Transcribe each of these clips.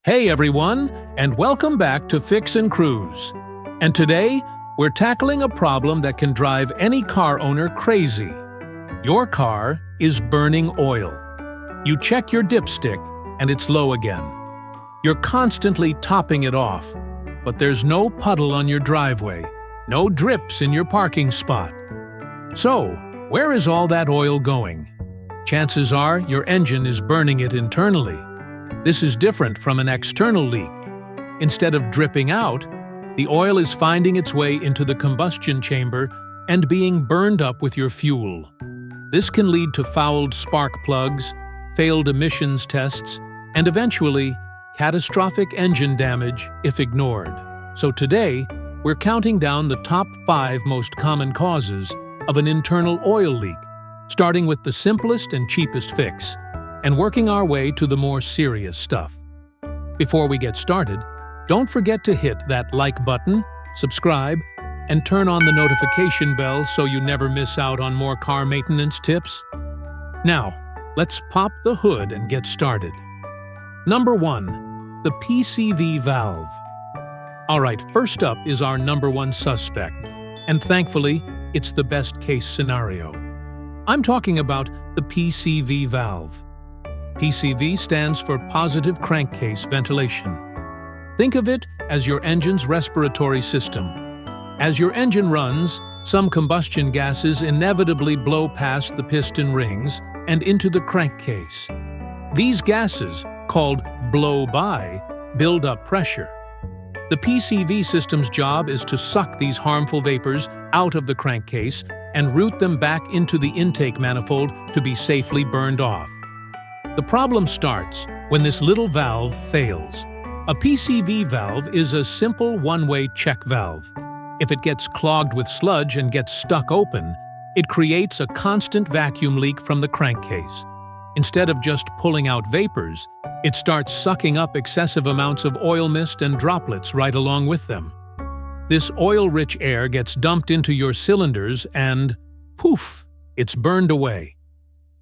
Hey everyone, and welcome back to Fix and Cruise. And today, we're tackling a problem that can drive any car owner crazy. Your car is burning oil. You check your dipstick, and it's low again. You're constantly topping it off, but there's no puddle on your driveway, no drips in your parking spot. So, where is all that oil going? Chances are your engine is burning it internally. This is different from an external leak. Instead of dripping out, the oil is finding its way into the combustion chamber and being burned up with your fuel. This can lead to fouled spark plugs, failed emissions tests, and eventually, catastrophic engine damage if ignored. So today, we're counting down the top 5 most common causes of an internal oil leak, starting with the simplest and cheapest fix, and working our way to the more serious stuff. Before we get started, don't forget to hit that like button, subscribe, and turn on the notification bell so you never miss out on more car maintenance tips. Now, let's pop the hood and get started. Number 1. The PCV valve. Alright, first up is our number 1 suspect, and thankfully, it's the best case scenario. I'm talking about the PCV valve. PCV stands for positive crankcase ventilation. Think of it as your engine's respiratory system. As your engine runs, some combustion gases inevitably blow past the piston rings and into the crankcase. These gases, called blow-by, build up pressure. The PCV system's job is to suck these harmful vapors out of the crankcase and route them back into the intake manifold to be safely burned off. The problem starts when this little valve fails. A PCV valve is a simple one-way check valve. If it gets clogged with sludge and gets stuck open, it creates a constant vacuum leak from the crankcase. Instead of just pulling out vapors, it starts sucking up excessive amounts of oil mist and droplets right along with them. This oil-rich air gets dumped into your cylinders and, poof, it's burned away.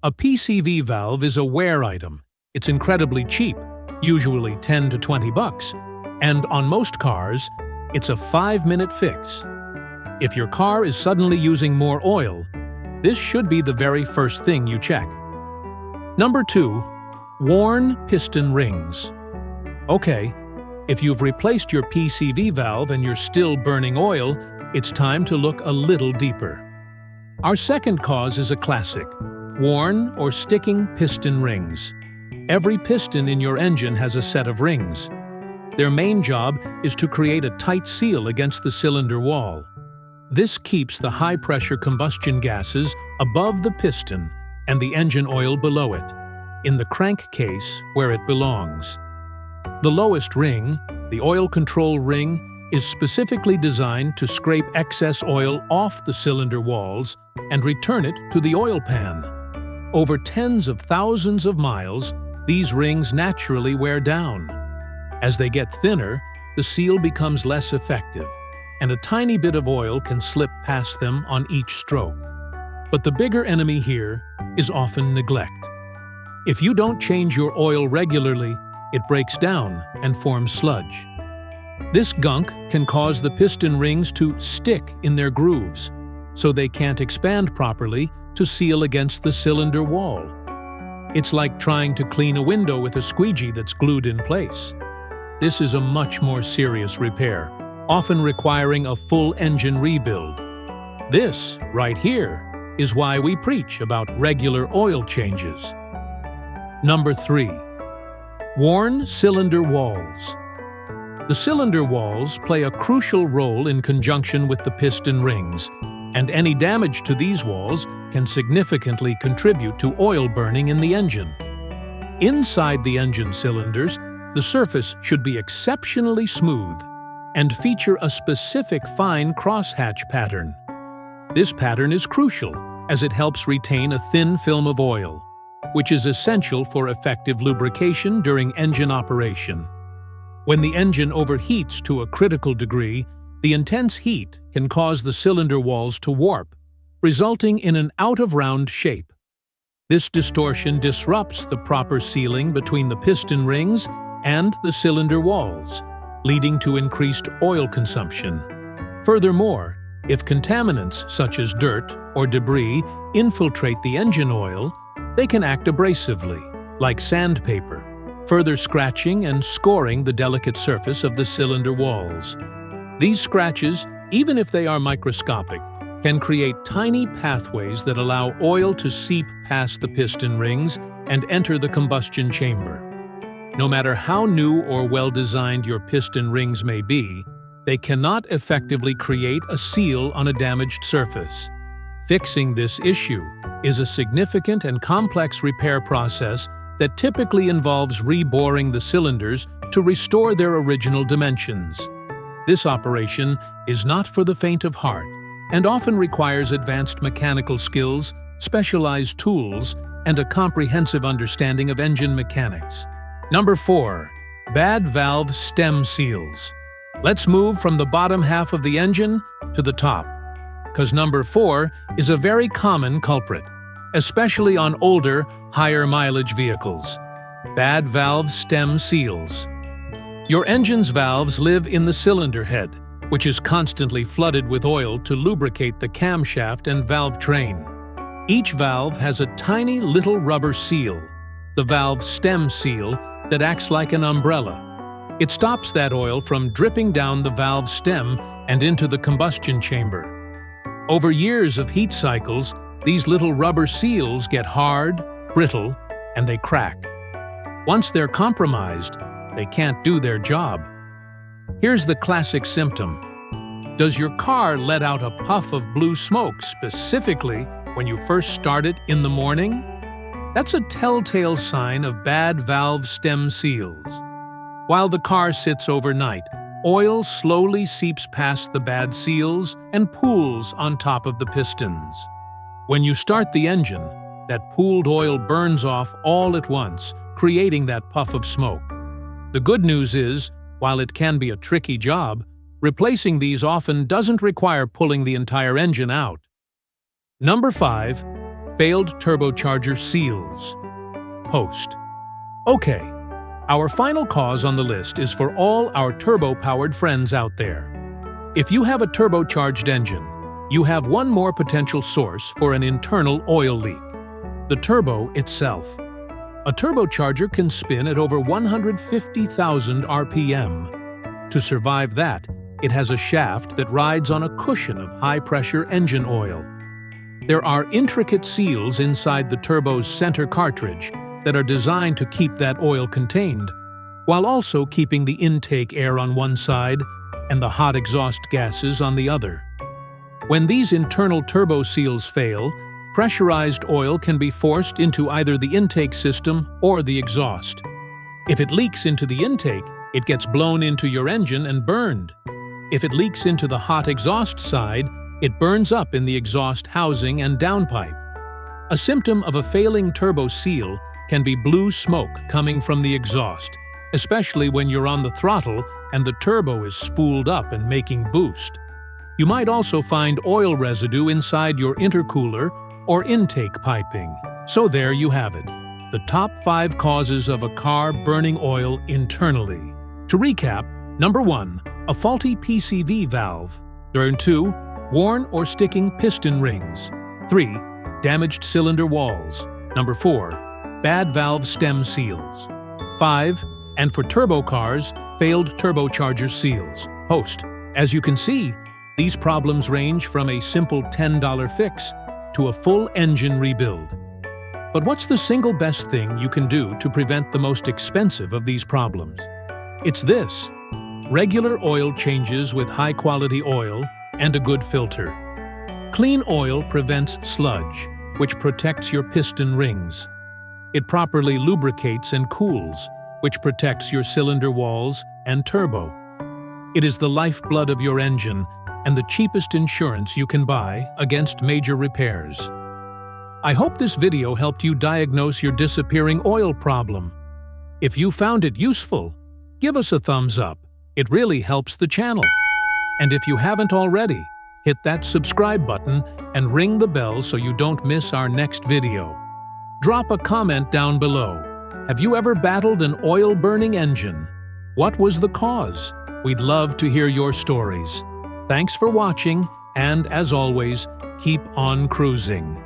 A PCV valve is a wear item. It's incredibly cheap, usually 10 to 20 bucks, and on most cars, it's a 5-minute fix. If your car is suddenly using more oil, this should be the very first thing you check. Number 2. Worn piston rings. Okay, if you've replaced your PCV valve and you're still burning oil, it's time to look a little deeper. Our second cause is a classic: worn or sticking piston rings. Every piston in your engine has a set of rings. Their main job is to create a tight seal against the cylinder wall. This keeps the high-pressure combustion gases above the piston and the engine oil below it, in the crankcase where it belongs. The lowest ring, the oil control ring, is specifically designed to scrape excess oil off the cylinder walls and return it to the oil pan. Over tens of thousands of miles, these rings naturally wear down. As they get thinner, the seal becomes less effective, and a tiny bit of oil can slip past them on each stroke. But the bigger enemy here is often neglect. If you don't change your oil regularly, it breaks down and forms sludge. This gunk can cause the piston rings to stick in their grooves, so they can't expand properly to seal against the cylinder wall. It's like trying to clean a window with a squeegee that's glued in place. This is a much more serious repair, often requiring a full engine rebuild. This, right here, is why we preach about regular oil changes. Number 3. Worn cylinder walls. The cylinder walls play a crucial role in conjunction with the piston rings, and any damage to these walls can significantly contribute to oil burning in the engine. Inside the engine cylinders, the surface should be exceptionally smooth and feature a specific fine crosshatch pattern. This pattern is crucial as it helps retain a thin film of oil, which is essential for effective lubrication during engine operation. When the engine overheats to a critical degree, the intense heat can cause the cylinder walls to warp, resulting in an out-of-round shape. This distortion disrupts the proper sealing between the piston rings and the cylinder walls, leading to increased oil consumption. Furthermore, if contaminants such as dirt or debris infiltrate the engine oil, they can act abrasively, like sandpaper, further scratching and scoring the delicate surface of the cylinder walls. These scratches, even if they are microscopic, can create tiny pathways that allow oil to seep past the piston rings and enter the combustion chamber. No matter how new or well-designed your piston rings may be, they cannot effectively create a seal on a damaged surface. Fixing this issue is a significant and complex repair process that typically involves reboring the cylinders to restore their original dimensions. This operation is not for the faint of heart and often requires advanced mechanical skills, specialized tools, and a comprehensive understanding of engine mechanics. Number 4. Bad valve stem seals. Let's move from the bottom half of the engine to the top, because number 4 is a very common culprit, especially on older, higher mileage vehicles. Bad valve stem seals. Your engine's valves live in the cylinder head, which is constantly flooded with oil to lubricate the camshaft and valve train. Each valve has a tiny little rubber seal, the valve stem seal, that acts like an umbrella. It stops that oil from dripping down the valve stem and into the combustion chamber. Over years of heat cycles, these little rubber seals get hard, brittle, and they crack. Once they're compromised, they can't do their job. Here's the classic symptom. Does your car let out a puff of blue smoke specifically when you first start it in the morning? That's a telltale sign of bad valve stem seals. While the car sits overnight, oil slowly seeps past the bad seals and pools on top of the pistons. When you start the engine, that pooled oil burns off all at once, creating that puff of smoke. The good news is, while it can be a tricky job, replacing these often doesn't require pulling the entire engine out. Number 5. Failed turbocharger seals. Host. Okay, our final cause on the list is for all our turbo-powered friends out there. If you have a turbocharged engine, you have one more potential source for an internal oil leak: the turbo itself. A turbocharger can spin at over 150,000 RPM. To survive that, it has a shaft that rides on a cushion of high-pressure engine oil. There are intricate seals inside the turbo's center cartridge that are designed to keep that oil contained, while also keeping the intake air on one side and the hot exhaust gases on the other. When these internal turbo seals fail, pressurized oil can be forced into either the intake system or the exhaust. If it leaks into the intake, it gets blown into your engine and burned. If it leaks into the hot exhaust side, it burns up in the exhaust housing and downpipe. A symptom of a failing turbo seal can be blue smoke coming from the exhaust, especially when you're on the throttle and the turbo is spooled up and making boost. You might also find oil residue inside your intercooler or intake piping. So there you have it, the top 5 causes of a car burning oil internally. To recap, number 1, a faulty PCV valve. Number 2, worn or sticking piston rings. 3, damaged cylinder walls. Number 4, bad valve stem seals. 5, and for turbo cars, failed turbocharger seals. Host. As you can see, these problems range from a simple $10 fix to a full engine rebuild. But what's the single best thing you can do to prevent the most expensive of these problems? It's this: regular oil changes with high-quality oil and a good filter. Clean oil prevents sludge, which protects your piston rings. It properly lubricates and cools, which protects your cylinder walls and turbo. It is the lifeblood of your engine and the cheapest insurance you can buy against major repairs. I hope this video helped you diagnose your disappearing oil problem. If you found it useful, give us a thumbs up. It really helps the channel. And if you haven't already, hit that subscribe button and ring the bell so you don't miss our next video. Drop a comment down below. Have you ever battled an oil-burning engine? What was the cause? We'd love to hear your stories. Thanks for watching, and as always, keep on cruising.